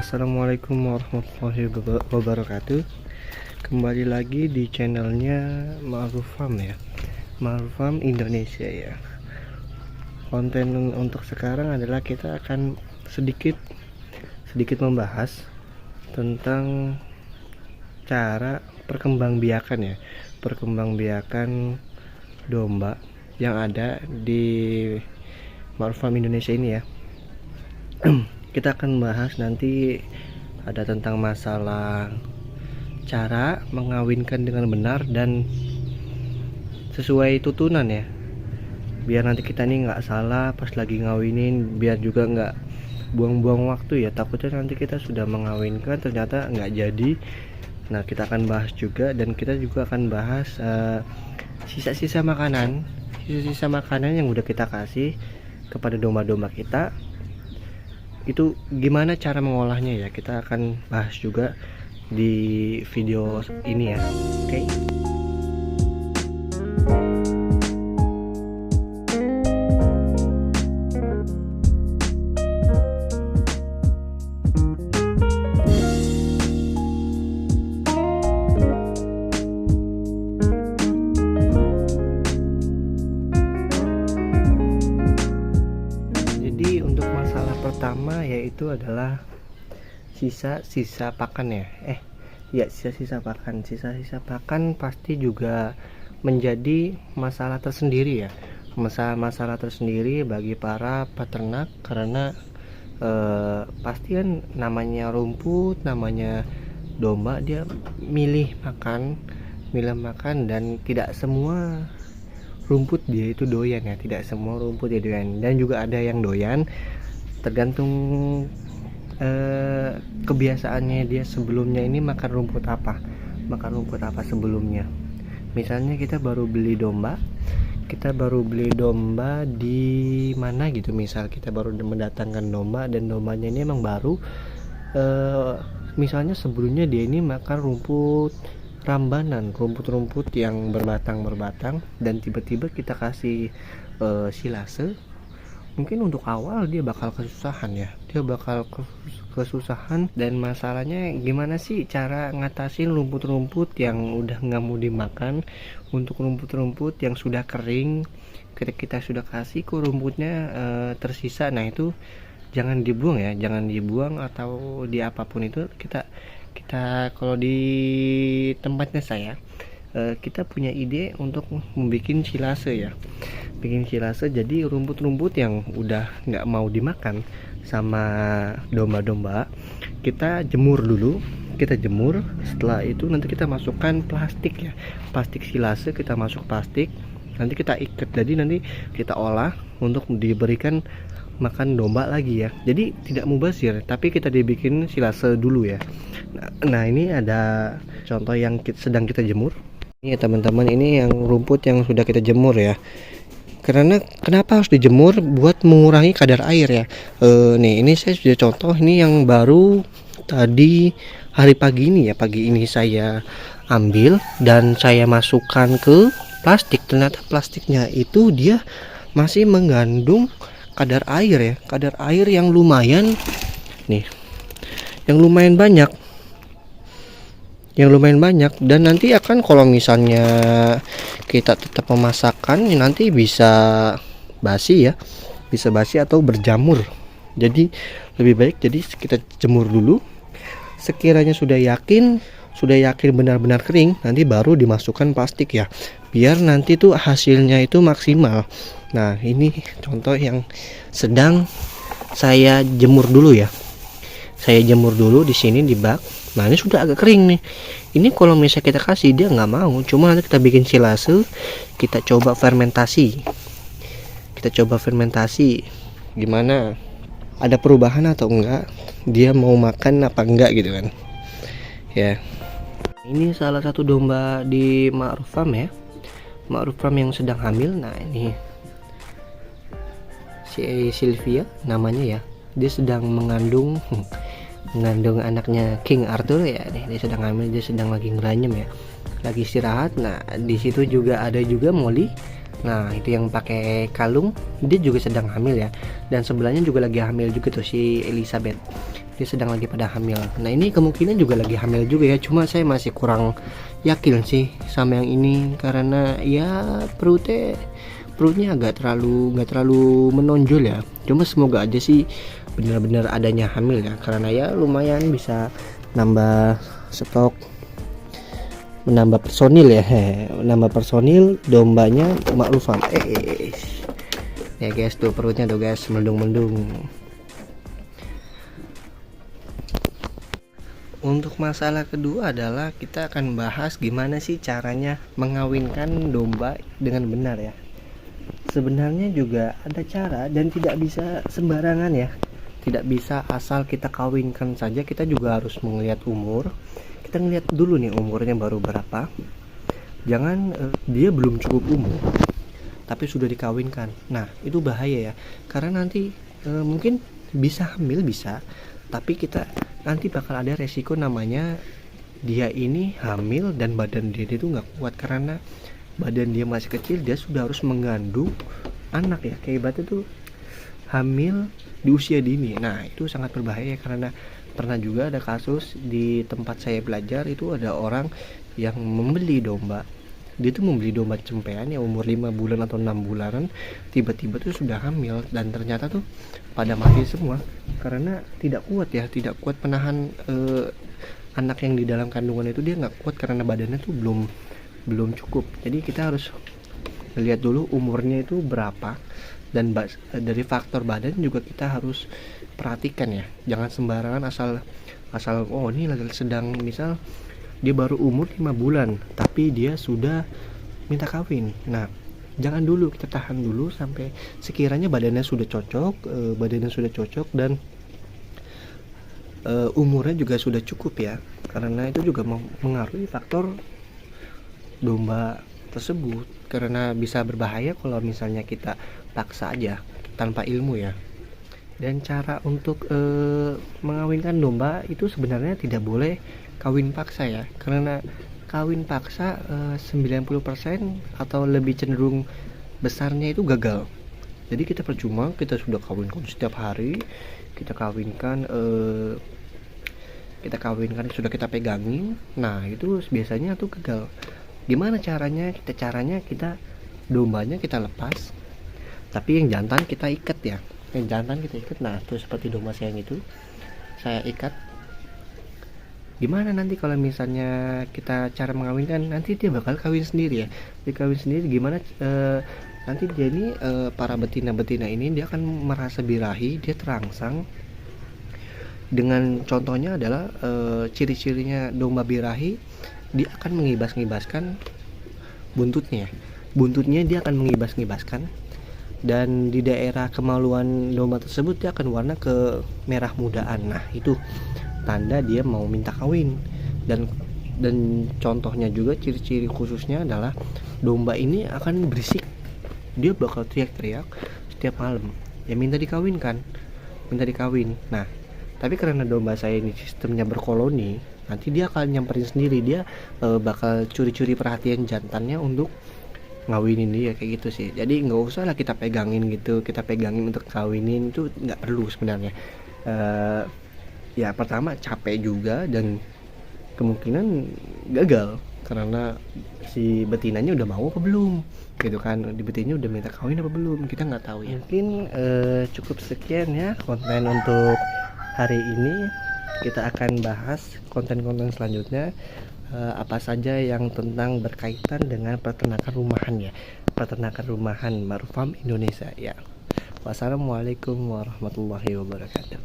Assalamualaikum warahmatullahi wabarakatuh. Kembali lagi di channelnya Ma'ruf Farm ya, Ma'ruf Farm Indonesia ya. Konten untuk sekarang adalah kita akan sedikit membahas tentang cara perkembangbiakan domba yang ada di Ma'ruf Farm Indonesia ini ya. Kita akan bahas nanti ada tentang masalah cara mengawinkan dengan benar dan sesuai tuntunan ya, biar nanti kita nih nggak salah pas lagi ngawinin, biar juga nggak buang-buang waktu ya. Takutnya nanti kita sudah mengawinkan ternyata nggak jadi. Nah, kita akan bahas juga, dan kita juga akan bahas sisa-sisa makanan yang udah kita kasih kepada domba-domba kita, itu gimana cara mengolahnya ya. Kita akan bahas juga di video ini ya. Oke. Jadi untuk masalah pertama yaitu adalah sisa-sisa pakan ya. Sisa-sisa pakan pasti juga menjadi masalah tersendiri ya. Masalah tersendiri bagi para peternak, karena pasti kan namanya rumput, namanya domba, dia milih makan, dan tidak semua rumput dia itu doyan ya. Tidak semua rumput dia doyan, dan juga ada yang doyan, tergantung kebiasaannya dia sebelumnya ini makan rumput apa sebelumnya. Misalnya kita baru beli domba di mana gitu, misal kita baru mendatangkan domba dan dombanya ini emang baru, misalnya sebelumnya dia ini makan rumput rambanan, rumput yang berbatang, dan tiba-tiba kita kasih silase. Mungkin untuk awal dia bakal kesusahan, dan masalahnya gimana sih cara ngatasin rumput-rumput yang udah nggak mau dimakan. Untuk rumput-rumput yang sudah kering, ketika kita sudah kasih kok rumputnya tersisa, nah itu jangan dibuang atau di apapun itu. Kita kalau di tempatnya saya, kita punya ide untuk membuat silase. Jadi rumput-rumput yang udah nggak mau dimakan sama domba-domba, kita jemur dulu. Setelah itu nanti kita masukkan plastik silase, kita masuk plastik, nanti kita ikat, jadi nanti kita olah untuk diberikan makan domba lagi ya. Jadi tidak mubazir, tapi kita dibikin silase dulu ya. Nah, ini ada contoh yang sedang kita jemur. Ini ya teman-teman, ini yang rumput yang sudah kita jemur ya. Karena kenapa harus dijemur? Buat mengurangi kadar air ya. Nih, ini saya sudah contoh, ini yang baru tadi pagi ini saya ambil dan saya masukkan ke plastik. Ternyata plastiknya itu dia masih mengandung kadar air yang lumayan nih, yang lumayan banyak, dan nanti akan, kalau misalnya kita tetap memasakkan, nanti bisa basi atau berjamur. Jadi lebih baik kita jemur dulu. Sekiranya sudah yakin benar-benar kering, nanti baru dimasukkan plastik ya, biar nanti tuh hasilnya itu maksimal. Nah, ini contoh yang sedang saya jemur dulu ya. Saya jemur dulu di sini di bak. Nah, ini sudah agak kering nih. Ini kalau misalnya kita kasih, dia nggak mau. Cuma nanti kita bikin silase, kita coba fermentasi. Gimana? Ada perubahan atau enggak? Dia mau makan apa enggak gitu kan? Ya. Ini salah satu domba di Ma'ruf Farm ya. Ma'ruf Farm yang sedang hamil. Nah, ini si Sylvia namanya ya. Dia sedang mengandung anaknya King Arthur ya. Dia sedang hamil, dia sedang lagi ngeranyem ya, lagi istirahat. Nah, di situ juga ada Molly. Nah, itu yang pakai kalung, dia juga sedang hamil ya. Dan sebelahnya juga lagi hamil juga tuh si Elizabeth. dia sedang lagi pada hamil. Nah ini kemungkinan juga lagi hamil juga ya, cuma saya masih kurang yakin sih sama yang ini, karena ya perutnya nggak terlalu menonjol ya. Cuma semoga aja sih benar-benar adanya hamil ya, karena ya lumayan bisa nambah stok, menambah personil ya, menambah personil dombanya Ma'ruf Farm. Ya guys, tuh perutnya tuh guys, mendung-mendung. Untuk masalah kedua adalah kita akan bahas gimana sih caranya mengawinkan domba dengan benar ya. Sebenarnya juga ada cara dan tidak bisa sembarangan ya. Tidak bisa asal kita kawinkan saja, kita juga harus melihat umur. Kita ngeliat dulu nih umurnya baru berapa. Jangan dia belum cukup umur tapi sudah dikawinkan. Nah itu bahaya ya, karena nanti mungkin bisa hamil bisa, tapi kita nanti bakal ada resiko namanya dia ini hamil dan badan dia itu nggak kuat, karena badan dia masih kecil, dia sudah harus mengandung anak ya, kayak ibaratnya tuh hamil di usia dini. Nah itu sangat berbahaya, karena pernah juga ada kasus di tempat saya belajar, itu ada orang yang membeli domba. Dia tuh membeli domba cempean ya umur 5 bulan atau 6 bulanan, tiba-tiba tuh sudah hamil, dan ternyata tuh pada mati semua karena tidak kuat menahan anak yang di dalam kandungan itu. Dia nggak kuat karena badannya tuh belum cukup. Jadi kita harus lihat dulu umurnya itu berapa, dan dari faktor badan juga kita harus perhatikan ya. Jangan sembarangan asal oh ini lagi sedang, misal dia baru umur 5 bulan tapi dia sudah minta kawin. Nah jangan dulu, kita tahan dulu sampai sekiranya badannya sudah cocok, dan umurnya juga sudah cukup ya, karena itu juga mengaruhi faktor domba tersebut, karena bisa berbahaya kalau misalnya kita paksa aja tanpa ilmu ya. Dan cara untuk mengawinkan domba itu sebenarnya tidak boleh kawin paksa ya, karena kawin paksa 90% atau lebih cenderung besarnya itu gagal. Jadi kita percuma, kita sudah kawinkan setiap hari, kita kawinkan sudah kita pegangin, nah itu biasanya tuh gagal. Gimana caranya? Kita dombanya kita lepas, tapi yang jantan kita ikat ya, nah tuh seperti domba saya yang itu saya ikat. Gimana nanti kalau misalnya kita cara mengawinkan, nanti dia bakal kawin sendiri ya, gimana nanti dia ini para betina ini dia akan merasa birahi, dia terangsang. Dengan contohnya adalah ciri-cirinya domba birahi, dia akan mengibaskan buntutnya dia akan mengibaskan, dan di daerah kemaluan domba tersebut dia akan warna ke merah mudaan. Nah itu tanda dia mau minta kawin. Dan contohnya juga, ciri-ciri khususnya adalah domba ini akan berisik, dia bakal teriak-teriak setiap malam ya, minta dikawin. Nah tapi karena domba saya ini sistemnya berkoloni, nanti dia akan nyamperin sendiri, dia bakal curi-curi perhatian jantannya untuk ngawinin dia, kayak gitu sih. Jadi nggak usah lah kita pegangin untuk kawinin, itu nggak perlu sebenarnya. Ya pertama capek juga, dan kemungkinan gagal karena si betinanya udah mau apa belum gitu kan, di betinanya udah minta kawin apa belum, kita nggak tahu ya. Mungkin cukup sekian ya konten untuk hari ini. Kita akan bahas konten-konten selanjutnya apa saja yang tentang berkaitan dengan peternakan rumahan Ma'ruf Farm Indonesia ya. Wassalamualaikum warahmatullahi wabarakatuh.